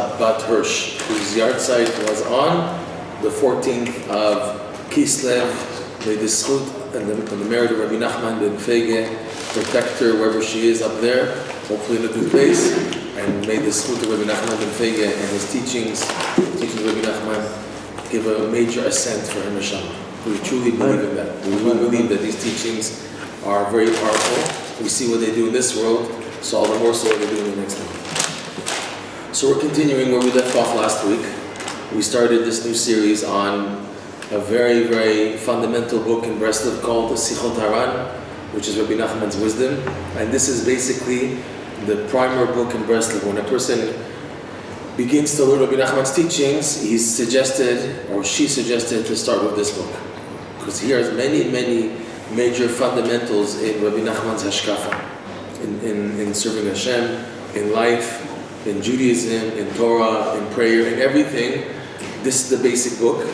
Yitzhak Bat Hirsch, whose yahrzeit was on the 14th of Kislev. May the zchut and the merit of Rabbi Nachman ben Fege protect her wherever she is up there, hopefully in a good place. And may the zchut of Rabbi Nachman ben Fege and his teachings of Rabbi Nachman, give a major ascent for him, Hashem. We truly believe in that. We really believe that these teachings are very powerful. We see what they do in this world, so all the more so what they do in the next one. So we're continuing where we left off last week. We started this new series on a very, very fundamental book in Breslov called the Sichot Haran, which is Rabbi Nachman's wisdom. And this is basically the primer book in Breslov. When a person begins to learn Rabbi Nachman's teachings, he's suggested, or she suggested, to start with this book. Because he has many, many major fundamentals in Rabbi Nachman's hashkafa, in serving Hashem, in life, in Judaism, in Torah, in prayer, in everything. This is the basic book,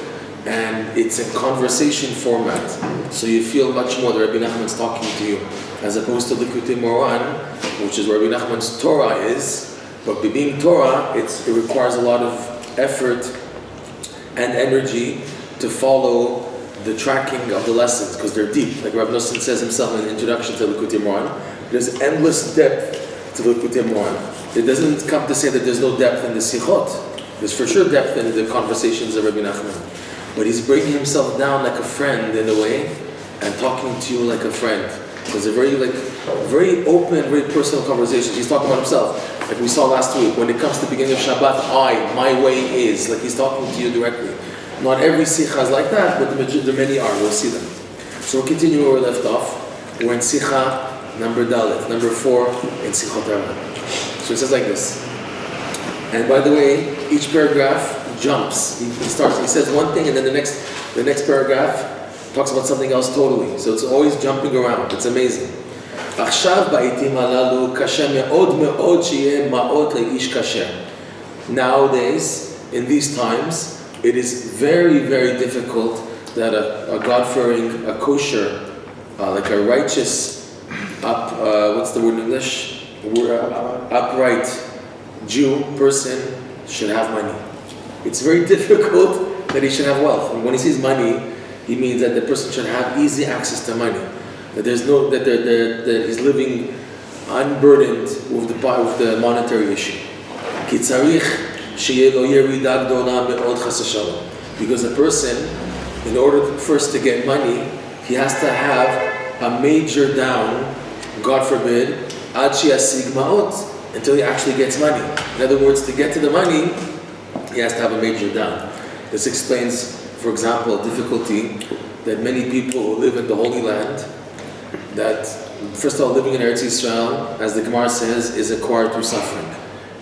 and it's in conversation format, so you feel much more that Rabbi Nachman's talking to you, as opposed to the Likutei Moran, which is where Rabbi Nachman's Torah is. But being Torah, it requires a lot of effort and energy to follow the tracking of the lessons, because they're deep. Like Rav Nosson says himself in the introduction to Likutei Moran, there's endless depth to Likutei Moran. It doesn't come to say that there's no depth in the Sichot. There's for sure depth in the conversations of Rabbi Nachman. But he's breaking himself down like a friend in a way, and talking to you like a friend. There's a very open, very personal conversation. He's talking about himself. Like we saw last week, when it comes to the beginning of Shabbat, my way is, like he's talking to you directly. Not every Sikha is like that, but the many are. We'll see them. So we'll continue where we left off. We're in Sikha number Dalet, number 4 in Sichot Haran. So it says like this. And by the way, each paragraph jumps. He says one thing, and then the next paragraph talks about something else totally. So it's always jumping around. It's amazing. Nowadays, in these times, it is very, very difficult that a God-fearing, a kosher, like a righteous, what's the word in English? Upright Jew person should have money. It's very difficult that he should have wealth. And when he says money, he means that the person should have easy access to money. That there's that he's living unburdened with the monetary issue. Because a person, in order first to get money, he has to have a major down, God forbid, until he actually gets money. In other words, to get to the money, he has to have a major down. This explains, for example, a difficulty that many people who live in the Holy Land, that first of all, living in Eretz Yisrael, as the Gemara says, is acquired through suffering.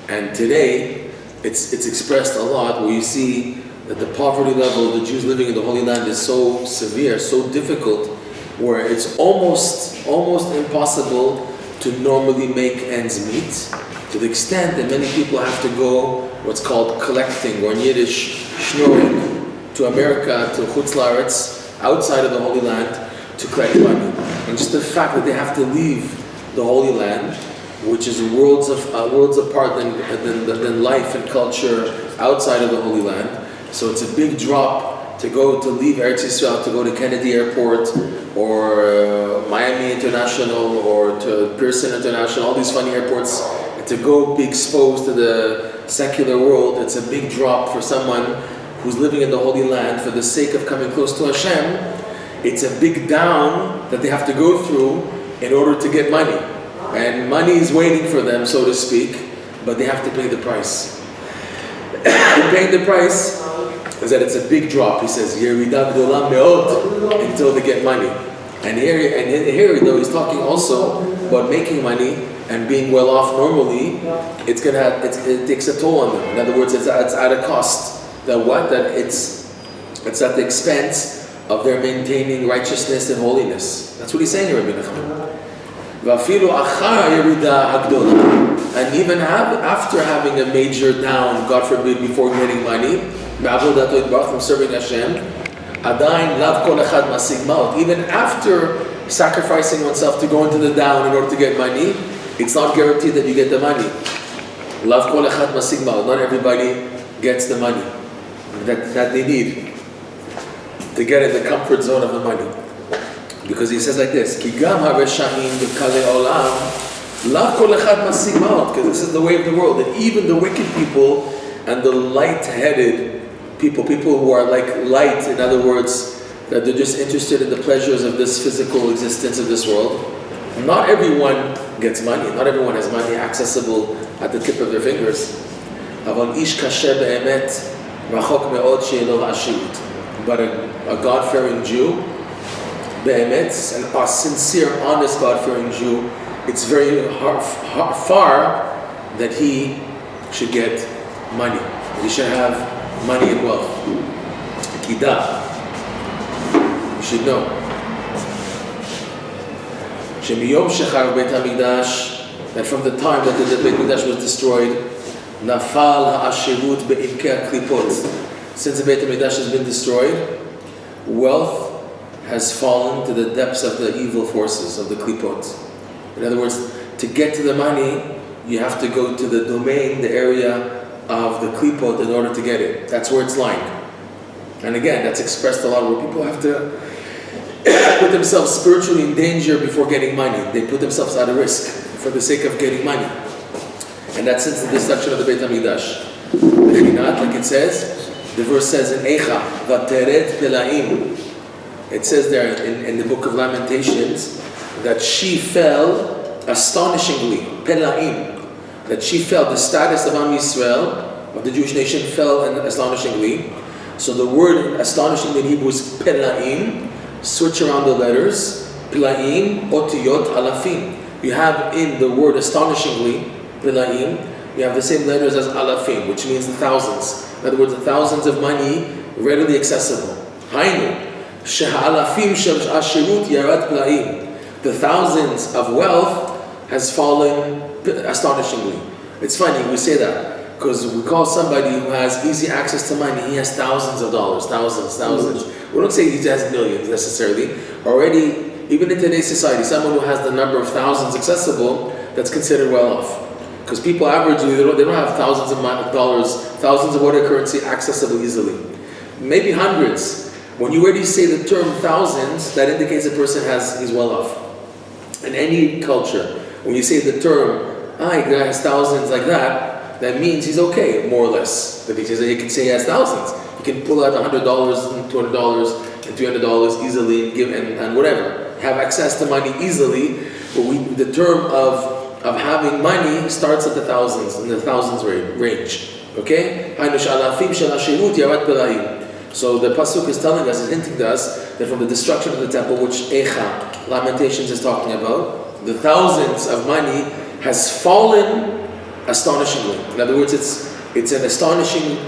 And today, it's expressed a lot where you see that the poverty level of the Jews living in the Holy Land is so severe, so difficult, where it's almost impossible to normally make ends meet, to the extent that many people have to go what's called collecting, or in Yiddish, schnorring, to America, to Chutz La'aretz, outside of the Holy Land, to collect money. And just the fact that they have to leave the Holy Land, which is worlds apart than life and culture outside of the Holy Land. So it's a big drop to leave Eretz Yisrael, to go to Kennedy Airport, or Miami International, or to Pearson International, all these funny airports, to go be exposed to the secular world. It's a big drop for someone who's living in the Holy Land for the sake of coming close to Hashem. It's a big down that they have to go through in order to get money. And money is waiting for them, so to speak, but they have to pay the price. Paying the price is that it's a big drop. He says, until they get money. And here, though, he's talking also about making money and being well off normally. It takes a toll on them. In other words, it's at a cost. It's at the expense of their maintaining righteousness and holiness. That's what he's saying here, Rabbi Nachman. And even after having a major down, God forbid, before getting money, from serving Hashem, even after sacrificing oneself to go into the down in order to get money, it's not guaranteed that you get the money. Lav kol echad masig ma'od. Not everybody gets the money that they need to get in the comfort zone of the money. Because he says like this, Ki gam ha-reshaim v'kalei olam, lav kol echad masig ma'od. Because this is the way of the world. That even the wicked people and the light-headed people who are like light, in other words, that they're just interested in the pleasures of this physical existence of this world. Not everyone gets money. Not everyone has money accessible at the tip of their fingers. But a God-fearing Jew, be'emet, a sincere, honest, God-fearing Jew, it's very far that he should get money. He should have money and wealth. Kida. You should know. Shemiyom shechar Beit HaMikdash, that from the time that the Beit HaMikdash was destroyed, nafal ha'ashirut be'imkei klipot. Since the Beit HaMikdash has been destroyed, wealth has fallen to the depths of the evil forces of the klipot. In other words, to get to the money, you have to go to the domain, the area of the klipot in order to get it. That's where it's lying. And again, that's expressed a lot where people have to put themselves spiritually in danger before getting money. They put themselves at a risk for the sake of getting money. And that's since the destruction of the Beit HaMikdash. Like it says, the verse says in Eicha, Vateret Pelaim. It says there in the book of Lamentations that she fell astonishingly, Pelaim. That she fell, the status of Am Yisrael, of the Jewish nation, fell astonishingly. So the word astonishingly in Hebrew is Pelaim. Switch around the letters. Pelaim, Otiyot, Alafim. You have in the word astonishingly, Pelaim, you have the same letters as Alafim, which means the thousands. In other words, the thousands of money readily accessible. Hainu, Sheha'alafim Shel Ashirut Yarat Pelaim. The thousands of wealth has fallen astonishingly. It's funny, we say that, because we call somebody who has easy access to money, he has thousands of dollars, thousands. We don't say he has millions necessarily. Already, even in today's society, someone who has the number of thousands accessible, that's considered well off. Because people averagely, they don't have thousands of dollars, thousands of other currency accessible easily. Maybe hundreds. When you already say the term thousands, that indicates a person he's well off. In any culture, when you say the term, he has thousands like that, that means he's okay, more or less. That he can say he has thousands. He can pull out $100 and $200 and $300 easily and give and whatever. Have access to money easily. But the term of having money starts at the thousands, in the thousands range. Okay? So the pasuk is telling us, is hinting to us that from the destruction of the temple, which Eicha, Lamentations is talking about, the thousands of money has fallen astonishingly. In other words, it's an astonishing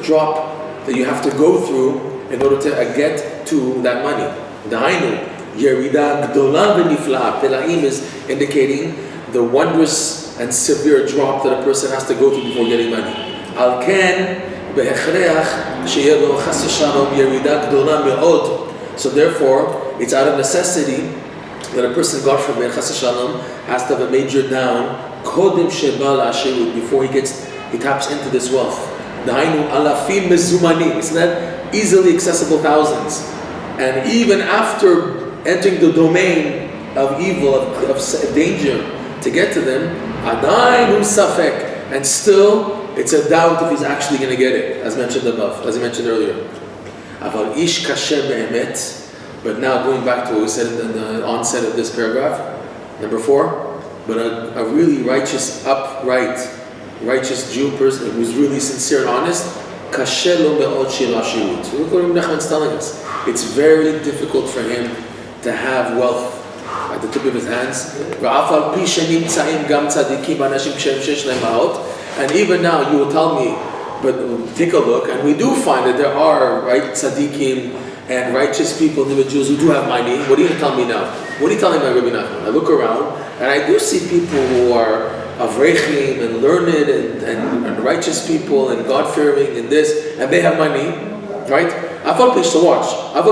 drop that you have to go through in order to get to that money. Dahainu, Yerida Gdola v'nifla. Pelaim is indicating the wondrous and severe drop that a person has to go through before getting money. Al ken be'echreach sheyeh lo chas v'shalom yerida gdola me'od. So therefore, it's out of necessity that a person, God forbid, chas v'shalom, has to have a major down kodem sheba la'ashirut, before he taps into this wealth. Dahainu alafim mezumanim. It's not easily accessible thousands. And even after entering the domain of evil, of danger, to get to them, adayin safek, and still it's a doubt if he's actually going to get it, as mentioned above, as I mentioned earlier. Aval ish kasher be'emet. But now going back to what we said in the onset of this paragraph, number 4, but a really righteous, upright, righteous Jew person who's really sincere and honest, kasher lo me'od shel ashirut. Look what Rabbi Nachman is telling us. It's very difficult for him to have wealth at the tip of his hands. And even now you will tell me, but take a look, and we do find that there are tzaddikim and righteous people, individuals who do have money. What are you going to tell me now? What are you telling me, Rabbi Nachman? I look around and I do see people who are avrechim and learned and righteous people and God-fearing and this, and they have money, right? So watch. But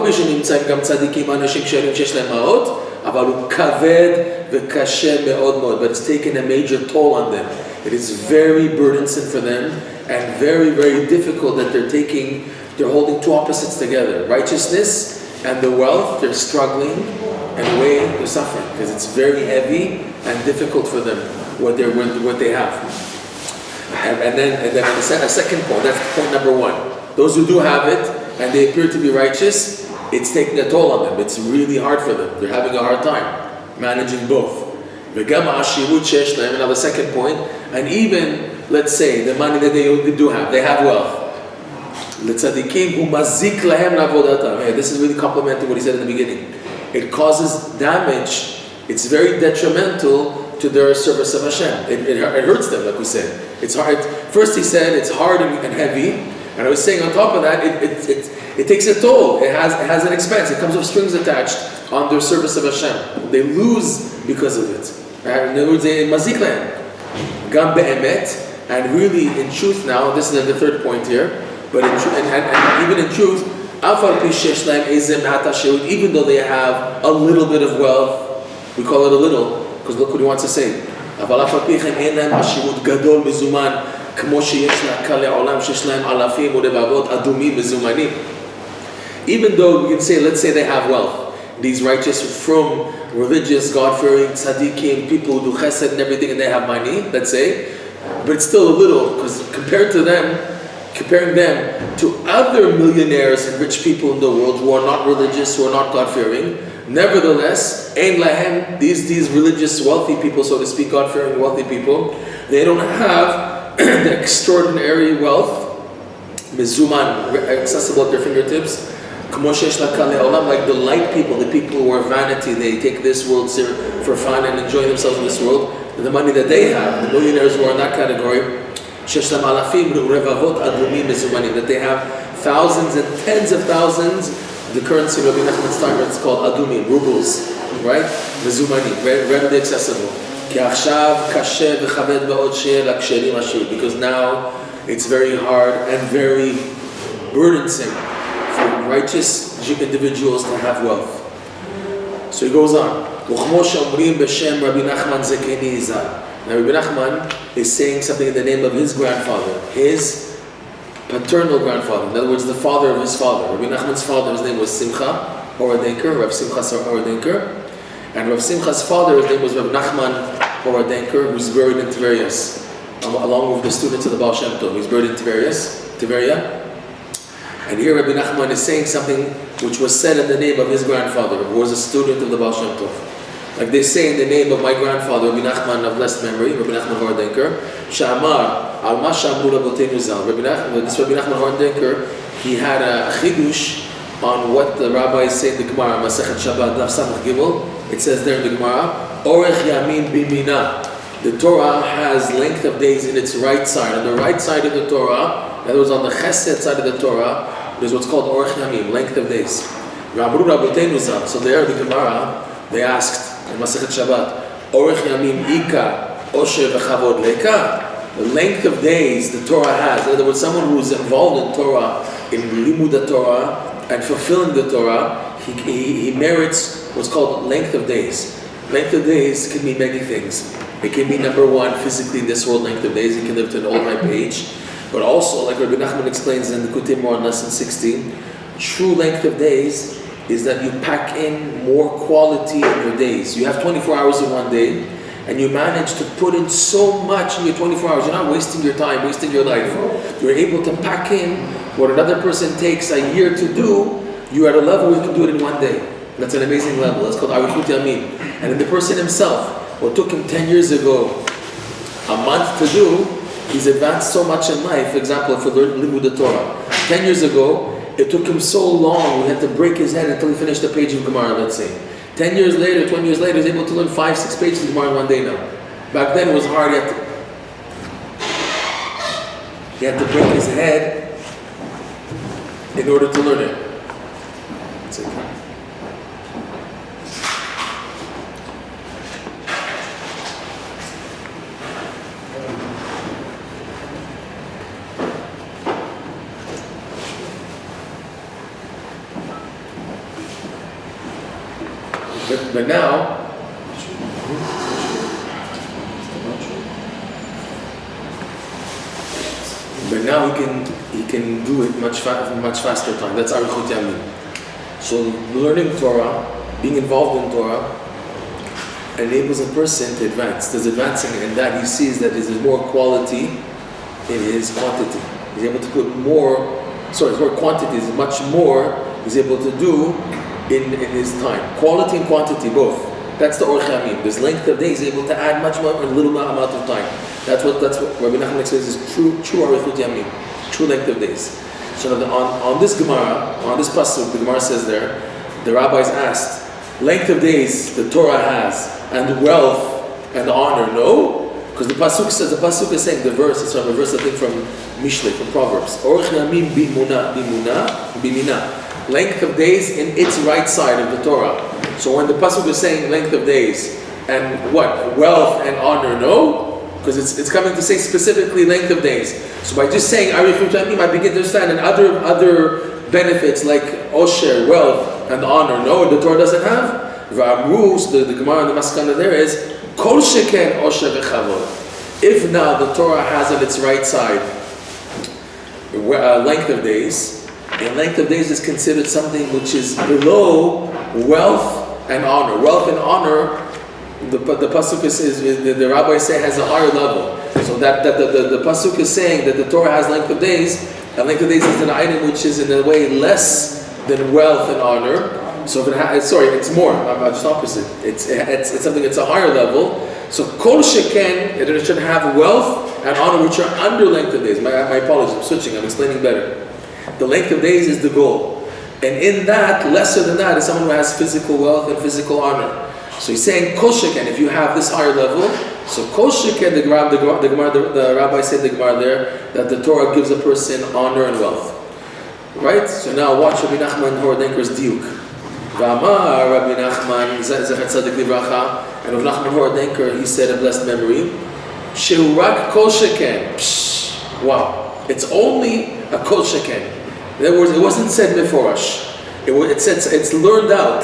it's taken a major toll on them. It is very burdensome for them and very, very difficult that they're holding two opposites together. Righteousness and the wealth, they're struggling, and the way they're suffering because it's very heavy and difficult for them what they have. And then a second point, that's point number one. Those who do have it and they appear to be righteous, it's taking a toll on them. It's really hard for them. They're having a hard time managing both. Now the second point, and even, let's say, the money that they do have, they have wealth. This is really complimenting what he said in the beginning. It causes damage. It's very detrimental to their service of Hashem. It hurts them, like we said. It's hard. First he said it's hard and heavy, and I was saying on top of that, it takes a toll. It has an expense. It comes with strings attached on their service of Hashem. They lose because of it. In other words, they mazik lahem. Gam be'emet, and really in truth now, this is the third point here, but in truth, and even in truth, even though they have a little bit of wealth, we call it a little, because look what he wants to say. Even though we can say, let's say they have wealth, these righteous, from religious, God-fearing, tzaddikim, people who do chesed and everything, and they have money, let's say, but it's still a little, because comparing them to other millionaires and rich people in the world who are not religious, who are not God-fearing, nevertheless, ein lahem, these religious, wealthy people, so to speak, God-fearing, wealthy people, they don't have the extraordinary wealth, mizuman, accessible at their fingertips, like the light people, the people who are vanity, they take this world for fun and enjoy themselves in this world, the money that they have, the millionaires who are in that category, that they have thousands and tens of thousands. The currency, Rabbi Nachman's time, it's called adumim, rubles, right? Mezumani, readily accessible. Because now it's very hard and very burdensome for righteous individuals to have wealth. So he goes on. Now Rabbi Nachman is saying something in the name of his grandfather, his paternal grandfather, in other words, the father of his father. Rabbi Nachman's father, his name was Simcha Horadenker, Rav Simcha Horadenker, and Rav Simcha's father, his name was Rav Nachman Horadenker, who's buried in Tiberias, along with the students of the Baal Shem Tov. He's buried in Tiberia. And here Rabbi Nachman is saying something which was said in the name of his grandfather, who was a student of the Baal Shem Tov. Like they say in the name of my grandfather, Rabbi Nachman of blessed memory, Rabbi Nachman Horadenker, Sha'amar, al-ma sha'amru rabotenu zal. This Rabbi Nachman Horadenker, he had a chidush on what the rabbis say in the Gemara, Masechet Shabbat, Daf Samach Gimel. It says there in the Gemara, Orech Yamin Bimina. The Torah has length of days in its right side. On the right side of the Torah, in other words, on the Chesed side of the Torah, there's what's called Orech Yamim, length of days. Ramru rabotenu zal. So there, the Gemara, they asked in Masechet Shabbat, Orech Yamim Ika Osher v'Chavod Leka. The length of days the Torah has. In other words, someone who is involved in Torah, in Limud Torah, and fulfilling the Torah, he merits what's called length of days. Length of days can mean many things. It can be, number one, physically in this world, length of days. He can live to an old ripe age. But also, like Rabbi Nachman explains in the Kutim Mor on lesson 16, true length of days is that you pack in more quality in your days. You have 24 hours in one day, and you manage to put in so much in your 24 hours. You're not wasting your time, wasting your life. You're able to pack in what another person takes a year to do. You're at a level where you can do it in one day. That's an amazing level. That's called Arichut Yamin. And then the person himself, what took him 10 years ago, a month to do, he's advanced so much in life. For example, if we learn Limud Torah, 10 years ago, it took him so long, he had to break his head until he finished a page of Gemara, let's say. 10 years later, 20 years later, he's able to learn 5-6 pages of Gemara in one day now. Back then it was hard, he had to break his head in order to learn it. That's it. But now, but now he can do it much faster time. That's Arichut Yamin. So learning Torah, being involved in Torah, enables a person to advance. There's advancing in that he sees that there's more quality in his quantity. He's able to put his more quantity is much more he's able to do in his time. Quality and quantity both. That's the Orch Yamin. This length of days he's able to add much more in a little amount of time. That's what Rabbi Nachman says is true Arichut Yamin, true length of days. So on this Gemara, on this pasuk, the Gemara says there, the rabbis asked, length of days the Torah has, and wealth and honor, no? Because the pasuk is saying, the verse is from a verse I think from Mishlei, from Proverbs. Orch Yamin bimina. Length of days in its right side of the Torah. So when the pasuk is saying length of days and what? Wealth and honor, no? Because it's coming to say specifically length of days. So by just saying Arichut Yamin, I begin to understand, and other benefits like osher, wealth and honor, no, the Torah doesn't have. V'amru, so the Gemara and the Maskana there is kol sheken osher v'chavod. If now the Torah has on its right side length of days, and length of days is considered something which is below wealth and honor. Wealth and honor, the pasuk is the rabbis say has a higher level. So that the pasuk is saying that the Torah has length of days, and length of days is an item which is in a way less than wealth and honor. So if it it's more. I'm just opposite. It's something that's a higher level. So kol sheken, it should have wealth and honor which are under length of days. My apologies, I'm switching. I'm explaining better. The length of days is the goal, and in that, lesser than that, is someone who has physical wealth and physical honor. So he's saying kol sheken, if you have this higher level, so kol sheken, the rabbi said the Gemara there that the Torah gives a person honor and wealth, right? So now watch Rabbi Nachman Hor Denker's diuk. V'amar Rabbi Nachman Zechat Tzadik Livracha, and Rabbi Nachman Hor Denker, he said a blessed memory, Shehurak kol sheken. Wow, it's only a kol sheken. In other words, it wasn't said meforash. It's learned out.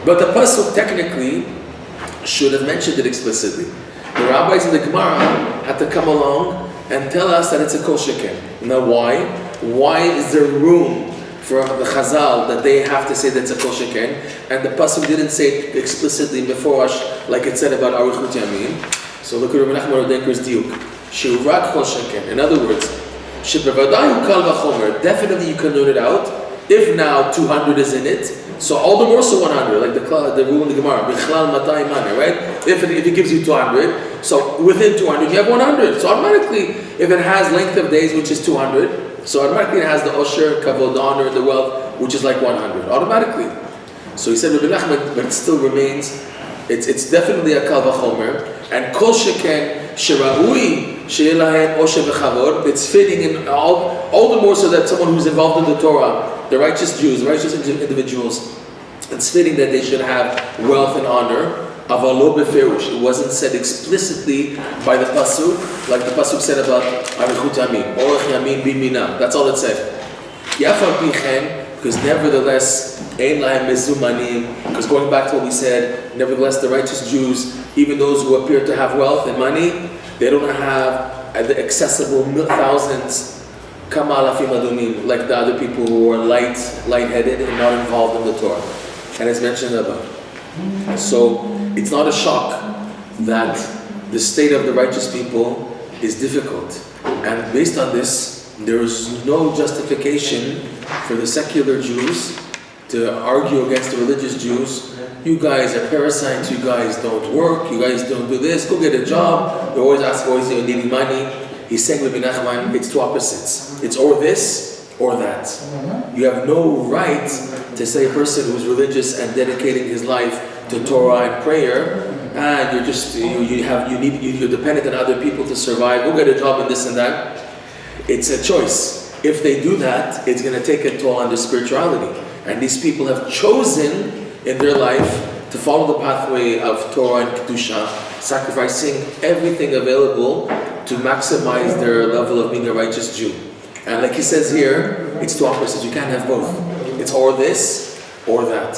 But the pasuk technically should have mentioned it explicitly. The rabbis in the Gemara had to come along and tell us that it's a kol sheken. Now why? Why is there room for the Chazal that they have to say that it's a kol sheken, and the pasuk didn't say it explicitly meforash like it said about Arichut Yamin? So look at Rabbi Nachman Rodenker's diuk. Shiurak kol sheken. In other words, definitely you can learn it out. If now 200 is in it, so all the more so 100, like the rule in the Gemara, right? If it gives you 200, so within 200 you have 100. So automatically, if it has length of days, which is 200, so automatically it has the osher, kavod, the honor, the wealth, which is like 100, automatically. So he said, Rabbi Nachman, but it still remains, it's definitely a kal vachomer, and kol sheken sheraui. It's fitting in all the more so that someone who's involved in the Torah, the righteous Jews, the righteous individuals, it's fitting that they should have wealth and honor. Avalo beferish. It wasn't said explicitly by the pasuk, like the pasuk said about Arichut Yamin, Orch Yamin bimina. That's all it said. Yafal pichen, because nevertheless, ein lahem mezumanim. Because going back to what we said, nevertheless, the righteous Jews, even those who appear to have wealth and money, they don't have the accessible thousands, kamal afim adumim, like the other people who are light-headed and not involved in the Torah. And it's mentioned above. So it's not a shock that the state of the righteous people is difficult. And based on this, there is no justification for the secular Jews to argue against the religious Jews. You guys are parasites, you guys don't work, you guys don't do this, go get a job, you're always needing money. He's saying, Rabbi Nachman, it's two opposites. It's or this or that. You have no right to say a person who's religious and dedicating his life to Torah and prayer, and you're dependent on other people to survive, go get a job and this and that. It's a choice. If they do that, it's going to take a toll on their spirituality. And these people have chosen in their life to follow the pathway of Torah and Kedusha, sacrificing everything available to maximize their level of being a righteous Jew. And like he says here, it's two opposites. You can't have both. It's or this or that.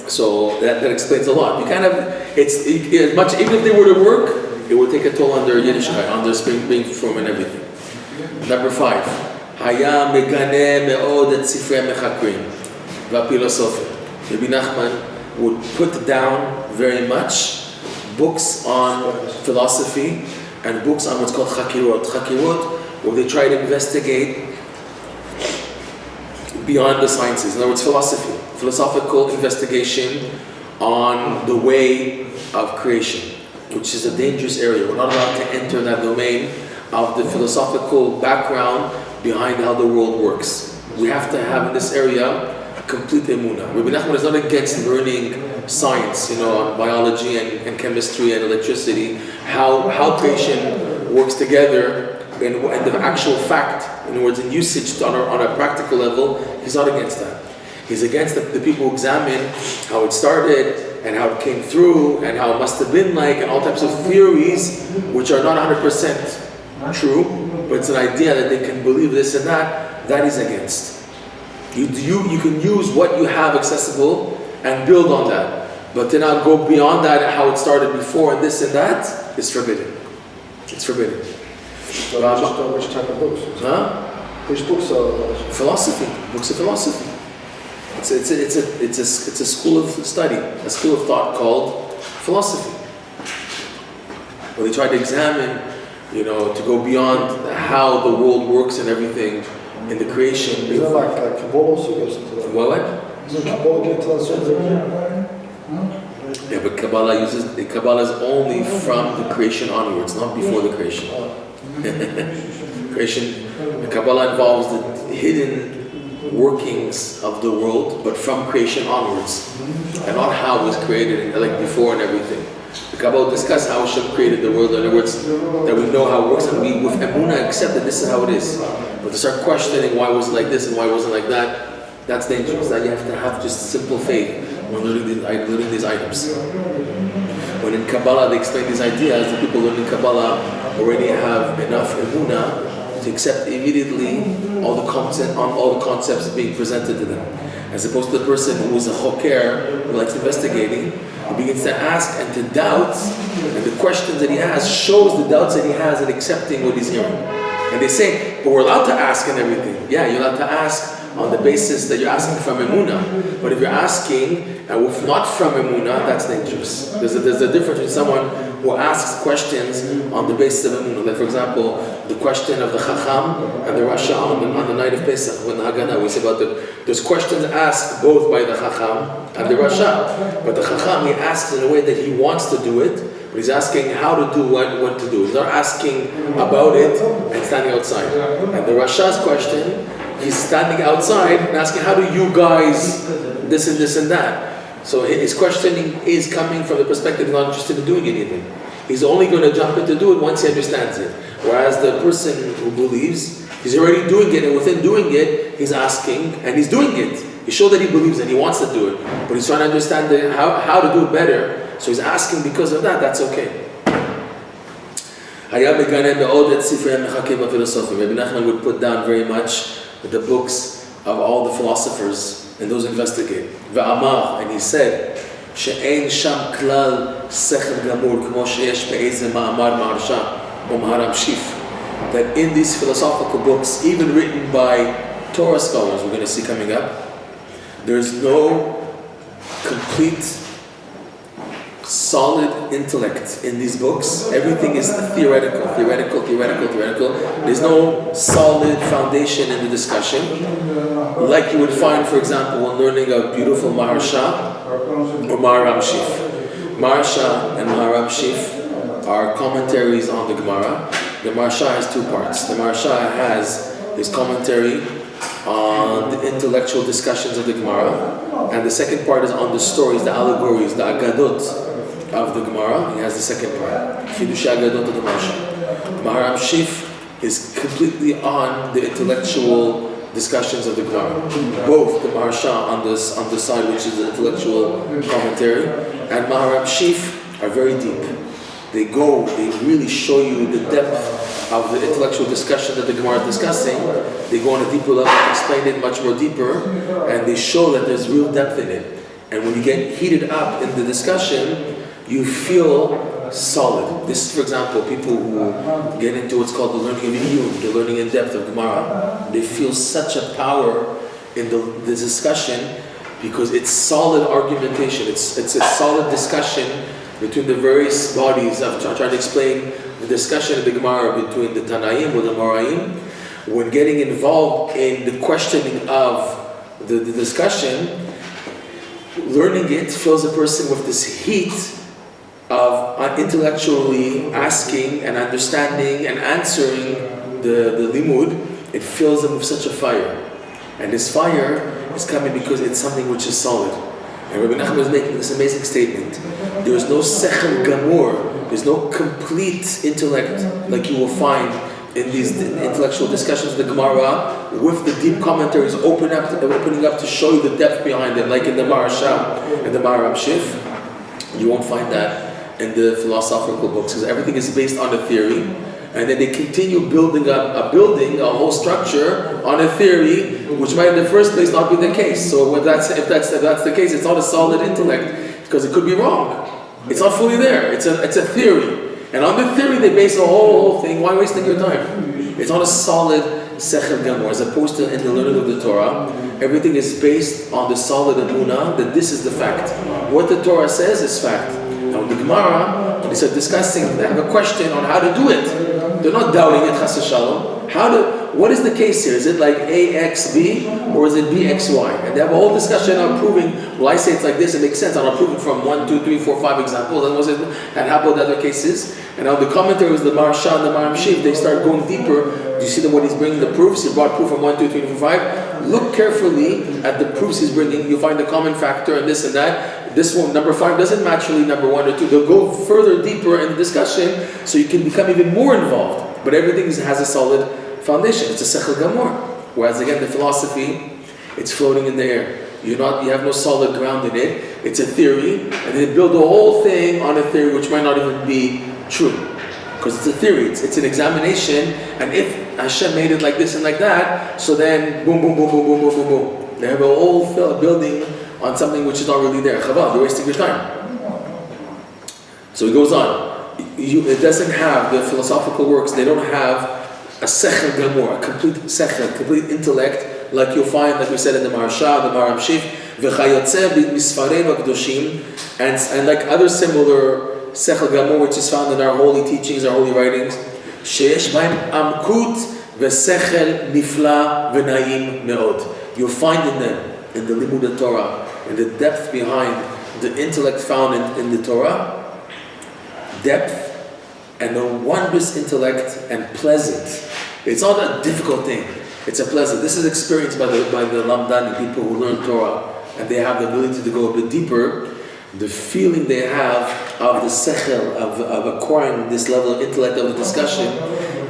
So that explains a lot. You can't have, even if they were to work, it would take a toll on their Yiddishkeit, on their being from and everything. Number 5. היה מגנה מאוד את ספרי המחקרים והפילוסופיה. Rabbi Nachman would put down very much books on philosophy and books on what's called chakirot. Chakirot, where they try to investigate beyond the sciences. In other words, philosophy, philosophical investigation on the way of creation, which is a dangerous area. We're not allowed to enter that domain of the philosophical background behind how the world works. We have to have in this area complete emunah. Rabbi Nachman is not against learning science, on biology and chemistry and electricity, how creation works together and the actual fact, in other words, in usage on a practical level. He's not against that. He's against the people who examine how it started and how it came through and how it must have been like, and all types of theories which are not 100% true, but it's an idea that they can believe this and that. That he's against. You can use what you have accessible and build on that, but to now go beyond that, how it started before and this and that is forbidden. It's forbidden. Which type of books? Huh? Which books are philosophy? Books of philosophy. It's a school of study, a school of thought called philosophy, where they try to examine, to go beyond how the world works and everything in the creation. Is it like Kabbalah also goes into that? What? Doesn't Kabbalah get into that sort of thing? Yeah, but Kabbalah is only from the creation onwards, not before the creation. The Kabbalah involves the hidden workings of the world, but from creation onwards, and not how it was created, like before and everything. The Kabbalah discuss how Hashem created the world. In other words, that we know how it works, and we, with emunah, accept that this is how it is. But to start questioning why was it like this and why wasn't like that, that's dangerous. That you have to have just simple faith when learning these items. When in Kabbalah they explain these ideas, the people learning Kabbalah already have enough emunah to accept immediately all the concepts being presented to them, as opposed to the person who is a choker, who likes investigating. He begins to ask and to doubt, and the questions that he has shows the doubts that he has in accepting what he's hearing. And they say, but we're allowed to ask and everything. Yeah, you're allowed to ask on the basis that you're asking from emunah. But if you're asking if not from emunah, that's dangerous. There's a difference between someone who asks questions on the basis of emunah. Like, for example, the question of the Chacham and the Rasha on the night of Pesach, when the Haganah, we say about there's questions asked both by the Chacham and the Rasha. But the Chacham, he asks in a way that he wants to do it, but he's asking how to do what to do. He's not asking about it and standing outside. And the Rasha's question, he's standing outside and asking, how do you guys this and that? So his questioning is coming from the perspective he's not interested in doing anything. He's only going to jump in to do it once he understands it. Whereas the person who believes, he's already doing it, and within doing it, he's asking, and he's doing it. He shows that he believes it, he wants to do it, but he's trying to understand how to do it better. So he's asking because of that, that's okay. Rabbi Nachman would put down very much the books of all the philosophers and those investigate. And he said, שאין שם כלל שכל גמור כמו שיש באיזה מאמר מהרש"א או מהר"ם שיף. That in these philosophical books, even written by Torah scholars, we're going to see coming up, there's no complete solid intellect in these books. Everything is theoretical. There's no solid foundation in the discussion, like you would find, for example, when learning a beautiful Maharsha or Maharam Shif. Maharsha and Maharam Shif are commentaries on the Gemara. The Maharsha has two parts. The Maharsha has his commentary on the intellectual discussions of the Gemara, and the second part is on the stories, the allegories, the agadot of the Gemara. He has the second part, Chidush Agadot of the Maharsha. Maharam Shif is completely on the intellectual discussions of the Gemara. Both the Maharsha on the side, which is the intellectual commentary, and Maharam Shif are very deep. They really show you the depth of the intellectual discussion that the Gemara is discussing. They go on a deeper level, explain it much more deeper, and they show that there's real depth in it. And when you get heated up in the discussion, you feel solid. This is, for example, people who get into what's called the learning of Iyun, the learning in depth of Gemara. They feel such a power in the discussion because it's solid argumentation. It's a solid discussion between the various bodies of trying to explain the discussion of the Gemara between the Tanaim or the Moraim. When getting involved in the questioning of the discussion, learning it fills a person with this heat of intellectually asking and understanding and answering the limud. It fills them with such a fire. And this fire is coming because it's something which is solid. And Rabbi Nachman is making this amazing statement. There is no sechel gamur, there's no complete intellect like you will find in these intellectual discussions of the Gemara, with the deep commentaries opening up to show you the depth behind it, like in the Marashah and the Maharam Shif. You won't find that in the philosophical books, because everything is based on a theory, and then they continue building up a whole structure on a theory, which might in the first place not be the case. So if that's the case, it's not a solid intellect, because it could be wrong. It's not fully there. It's a theory. And on the theory, they base the whole thing. Why wasting your time? It's not a solid sechel gamur, as opposed to in the learning of the Torah. Everything is based on the solid emunah, that this is the fact. What the Torah says is fact. Now the Gemara, when they start discussing, they have a question on how to do it. They're not doubting it, chas v'shalom. What is the case here? Is it like A, X, B, or is it B, X, Y? And they have a whole discussion on proving, well, I say it's like this, it makes sense. I'm proving from 1, 2, 3, 4, 5 examples. And how about the other cases? And now the commentaries, the Marashah and the Maharam Shif, they start going deeper. Do you see what he's bringing the proofs? He brought proof from 1, 2, 3, 4, 5. Look carefully at the proofs he's bringing. You'll find the common factor and this and that. This one, number 5, doesn't match really number 1 or 2. They'll go further deeper in the discussion so you can become even more involved. But everything has a solid foundation. It's a sechel gamur. Whereas again, the philosophy, it's floating in the air. You have no solid ground in it. It's a theory, and they build the whole thing on a theory which might not even be true, because it's a theory. It's an examination, and if Hashem made it like this and like that, so then boom, boom, boom, boom, boom, boom, boom, boom. They have a whole building on something which is not really there. Chaval, you're wasting your time. So he goes on. It doesn't have the philosophical works. They don't have a sechel gamur, a complete sechel, complete intellect, like you'll find, like we said in the Marashah, the Maharam Shif, v'chayotze b'misfareim hakadoshim, and like other similar sechel gamur, which is found in our holy teachings, our holy writings, sheyesh b'hem amkut v'sechel nifla v'naim me'od. You'll find in them, in the limud Torah, in the depth behind the intellect found in the Torah, depth and a wondrous intellect and pleasant. It's not a difficult thing. It's a pleasant. This is experienced by the Lamdani, people who learn Torah, and they have the ability to go a bit deeper. The feeling they have of the sechel, of acquiring this level of intellect of the discussion,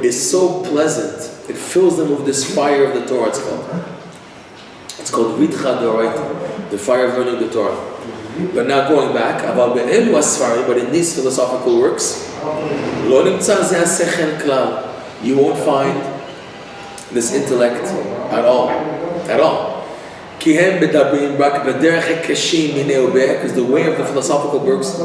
is so pleasant. It fills them with this fire of the Torah, It's called Ritcha D'Oraita, the fire of learning the Torah. But now going back, but in these philosophical works, you won't find this intellect at all. Because the way of the philosophical books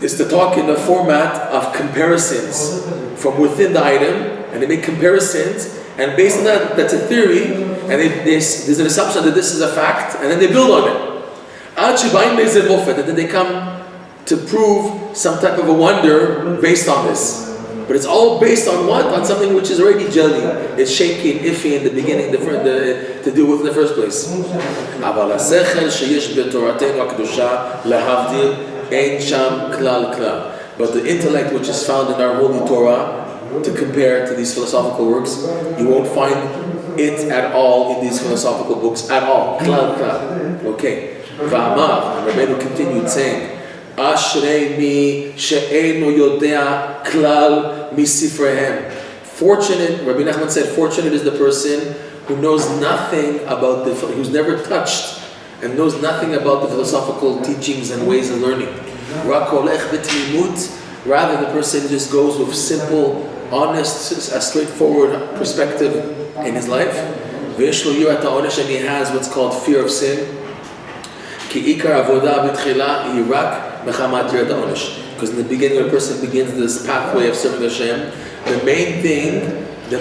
is to talk in the format of comparisons from within the item, and they make comparisons, and based on that, that's a theory, and there's an assumption that this is a fact, and then they build on it. And then they come to prove some type of a wonder based on this. But it's all based on what? On something which is already jelly. It's shaky and iffy in the beginning to deal with in the first place. But the intellect which is found in our holy Torah, to compare to these philosophical works, you won't find it at all in these philosophical books at all. Okay. V'amar, and Rabbeinu continued saying, Ashrei mi she'enu yodea klal misifrehem. Fortunate, Rabbi Nachman said, fortunate is the person who knows nothing about who's never touched and knows nothing about the philosophical teachings and ways of learning. Rak holech b'tmimut, rather the person just goes with simple, honest, a straightforward perspective in his life. V'yesh lo yirat ha'onesh, and he has what's called fear of sin. Ki ikar avodah b'tchila hi rak mechamat yirat ha'onesh. Because in the beginning, when a person begins this pathway of serving Hashem, the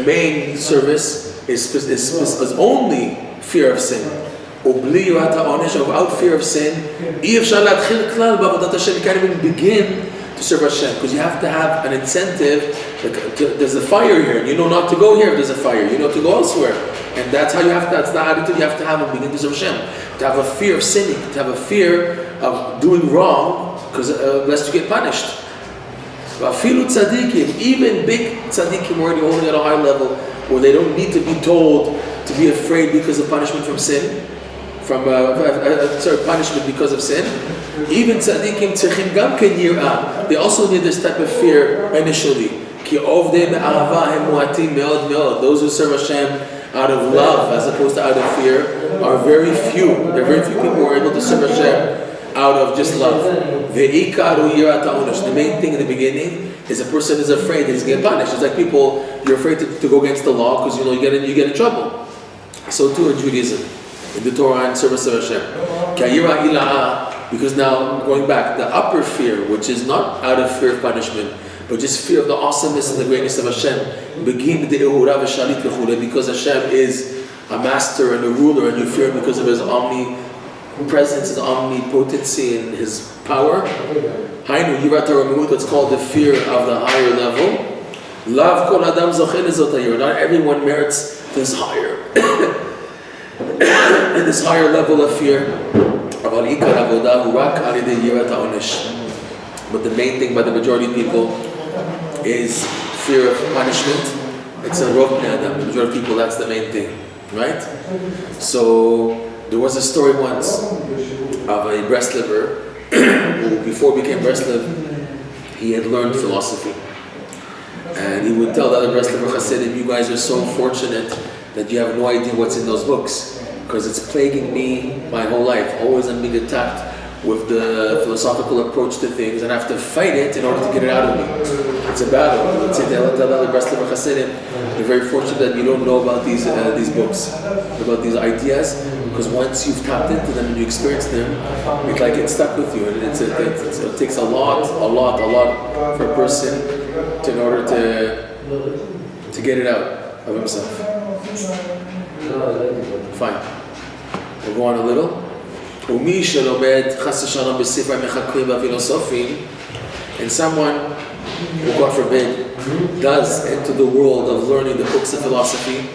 main service is only fear of sin. Without fear of sin, you can't even begin to serve Hashem, because you have to have an incentive. There's a fire here, you know not to go here if there's a fire, you know to go elsewhere. And that's how that's the attitude you have to have when beginning to serve Hashem. To have a fear of sinning, to have a fear of doing wrong, because lest you get punished. Even big tzaddikim already holding at a high level, where they don't need to be told to be afraid because of punishment from sin, punishment because of sin. Even tzaddikim tzrichim gam ken yirah. They also need this type of fear initially. Ki ovdei be'ahava hem muatim meod meod. Those who serve Hashem out of love as opposed to out of fear are very few. There are very few people who are able to serve Hashem out of just love. Ve'ikaru yirat ha'onesh. The main thing in the beginning is a person is afraid that he's going to get punished. It's like people, you're afraid to go against the law because you get in trouble. So too in Judaism, in the Torah and service of Hashem. Because now, going back, the upper fear, which is not out of fear of punishment, but just fear of the awesomeness and the greatness of Hashem, because Hashem is a master and a ruler, and you fear him because of his omnipresence, his omnipotency, and his power. What's called the fear of the higher level. Not everyone merits this higher in this higher level of fear. But the main thing by the majority of people is fear of punishment. It's a rov bnei adam. The majority of people, that's the main thing, right? So there was a story once of a Breslover who, before he became Breslov, he had learned philosophy. And he would tell the other Breslover Hasidim, you guys are so fortunate that you have no idea what's in those books, because it's plaguing me my whole life. Always I'm being attacked with the philosophical approach to things, and I have to fight it in order to get it out of me. It's a battle. Let's say the other Breslov Hasidim, you're very fortunate that you don't know about these books, about these ideas, because once you've tapped into them and you experience them, it's like it's stuck with you, and it takes a lot for a person in order to get it out of himself. Fine. We'll go on a little. And someone who, God forbid, does enter the world of learning the books of philosophy,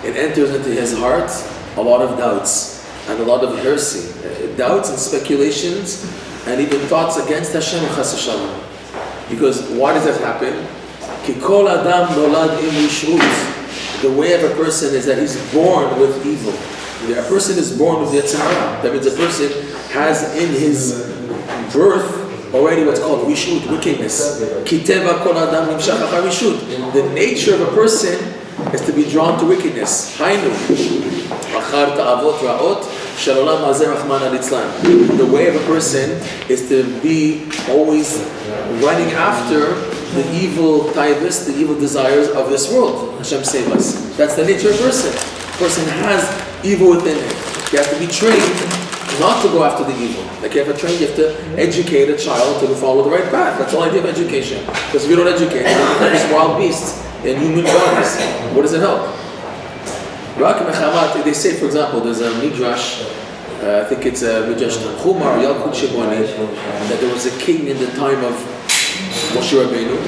it enters into his heart a lot of doubts and a lot of heresy, doubts and speculations, and even thoughts against Hashem. Because why does that happen? The way of a person is that he's born with evil. A person is born with Yetzer Hara. That means a person has in his birth already what's called rishut, wickedness. The nature of a person is to be drawn to wickedness. The way of a person is to be always running after the evil taivas, the evil desires of this world. Hashem save us. That's the nature of a person. A person has evil within him. You have to be trained not to go after the evil. Like you have to educate a child to follow the right path. That's the whole idea of education. Because if you don't educate, you become this wild beast in human bodies. What does it help? They say, for example, there's a midrash, I think it's a midrash Tanchuma or Yalkut Shimoni, that there was a king in the time of Moshe Rabbeinu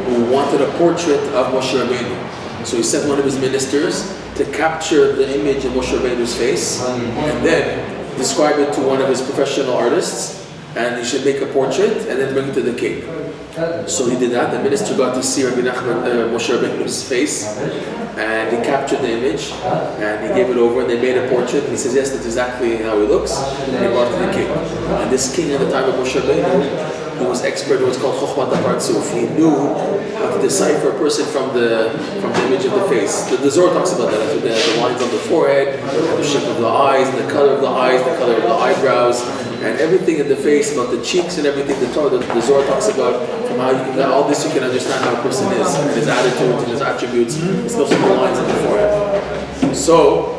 who wanted a portrait of Moshe Rabbeinu. So he sent one of his ministers to capture the image of Moshe Rabbeinu's face and then describe it to one of his professional artists, and he should make a portrait and then bring it to the king. So he did that. The minister got to see Moshe Rabbeinu's face, and he captured the image and he gave it over, and they made a portrait, and he says, yes, that's exactly how he looks, and he brought it to the king. And this king at the time of Moshe Rabbeinu, who was expert in what's called Chokhmat HaPartzuf, he knew how to decipher a person from the image of the face. The Zohar talks about that, the lines on the forehead, the shape of the eyes, the color of the eyes, the color of the eyebrows, and everything in the face, about the cheeks and everything. The Zohar talks about from how all this you can understand how a person is, and his attitudes and his attributes, especially the lines on the forehead. So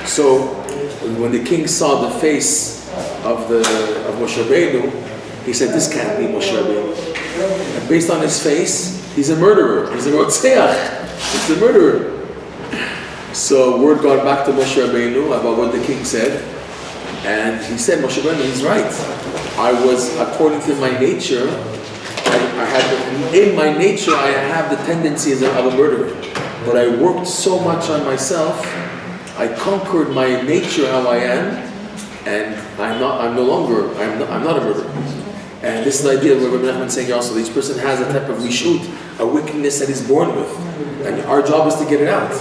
So when the king saw the face of Moshe Rabbeinu, he said, "This can't be Moshe Rabbeinu." And based on his face, he's a murderer. He's a Rotzeach. He's a murderer. So word got back to Moshe Rabbeinu about what the king said, and he said, "Moshe Rabbeinu, he's right. I was, according to my nature, in my nature, I have the tendencies of a murderer. But I worked so much on myself, I conquered my nature how I am, and I'm not a murderer." And this is the idea where Rabbi Nachman is saying also, each person has a type of rishut, a wickedness that he's born with. And our job is to get it out.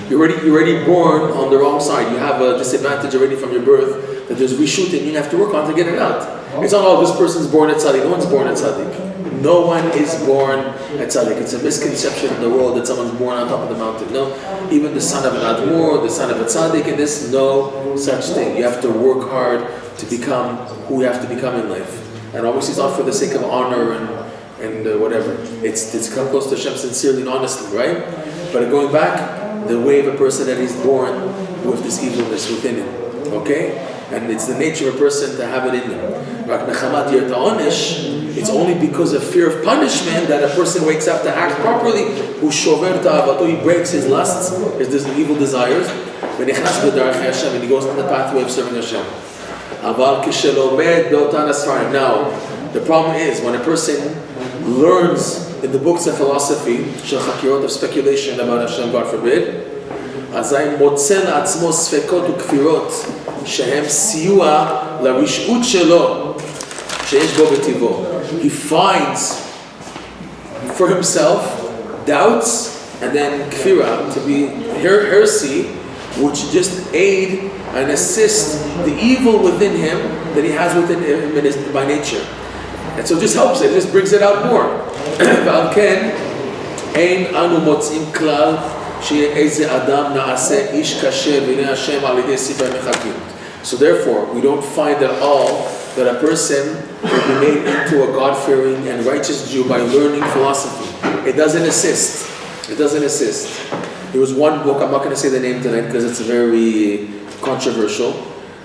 You're already born on the wrong side. You have a disadvantage already from your birth that there's rishut and you have to work on to get it out. It's not, oh, this person's born at tzaddik. No one's born at tzaddik. No one is born at tzaddik. It's a misconception in the world that someone's born on top of the mountain. No, even the son of an admor, the son of a tzaddik, and there's no such thing. You have to work hard to become who you have to become in life. And obviously it's not for the sake of honor and whatever. It's come close to Hashem sincerely and honestly, right? But going back, the way of a person that is born with this evilness within him. Okay? And it's the nature of a person to have it in him. It's only because of fear of punishment that a person wakes up to act properly. He breaks his lusts, his evil desires, and he goes on the pathway of serving Hashem. Now, the problem is when a person learns in the books of philosophy, of speculation about Hashem, God forbid, he finds for himself doubts and then kfira, to be heresy, which just aid and assist the evil within him that he has within him by nature. And so it just helps it just brings it out more. So therefore, we don't find at all that a person will be made into a God-fearing and righteous Jew by learning philosophy. It doesn't assist. It doesn't assist. There was one book, I'm not going to say the name tonight because it's very controversial.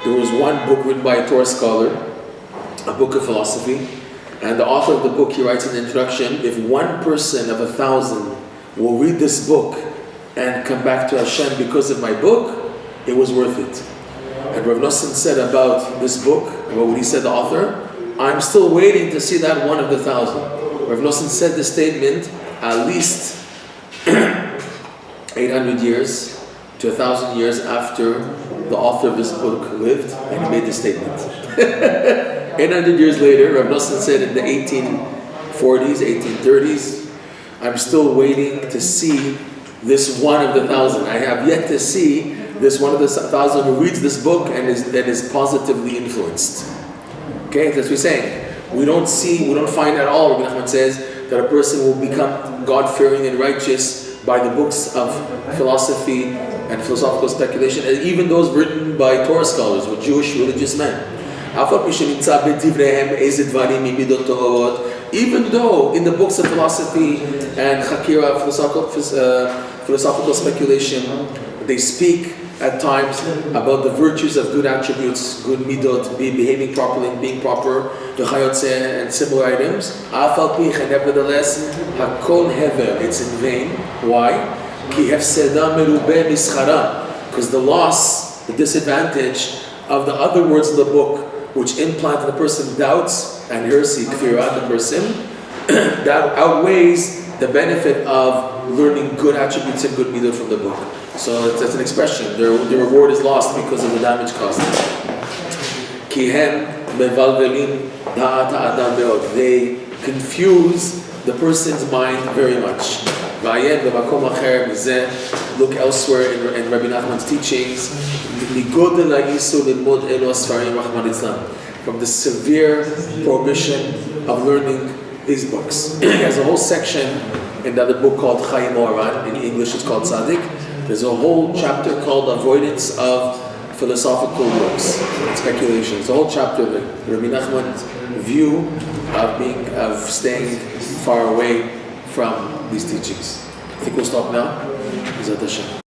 There was one book written by a Torah scholar, a book of philosophy, and the author of the book, he writes in the introduction, if 1 person of 1,000 will read this book and come back to Hashem because of my book, it was worth it. And Rav Nosson said about this book, about what he said, the author, I'm still waiting to see that 1 of the 1,000. Rav Nosson said the statement at least 800 years to 1,000 years after the author of this book lived, and he made the statement. 800 years later, Rav Nosson said in the 1840s, 1830s, I'm still waiting to see this 1 of the 1,000. I have yet to see this 1 of the 1,000 who reads this book and is positively influenced. Okay, that's what we're saying. We don't find at all, Rabbi Nachman says, that a person will become God-fearing and righteous by the books of philosophy and philosophical speculation, and even those written by Torah scholars, with Jewish religious men. Even though in the books of philosophy and Chakira, philosophical speculation, they speak at times about the virtues of good attributes, good midot, behaving properly and being proper, and similar items. Nevertheless, hakol hever, it's in vain. Why? Because the loss, the disadvantage of the other words of the book, which implant in the person doubts and heresy, kfirah the person, that outweighs the benefit of learning good attributes and good midot from the book. So that's an expression. The reward is lost because of the damage caused. They confuse the person's mind very much. Look elsewhere in Rabbi Nachman's teachings. From the severe prohibition of learning these books. He has a whole section in the other book called Chayim Moharan. In English it's called Tzaddik. There's a whole chapter called Avoidance of philosophical works and speculations. The whole chapter of it, Rabbi Nachman's view of staying far away from these teachings. I think we'll stop now. Is that Hashem.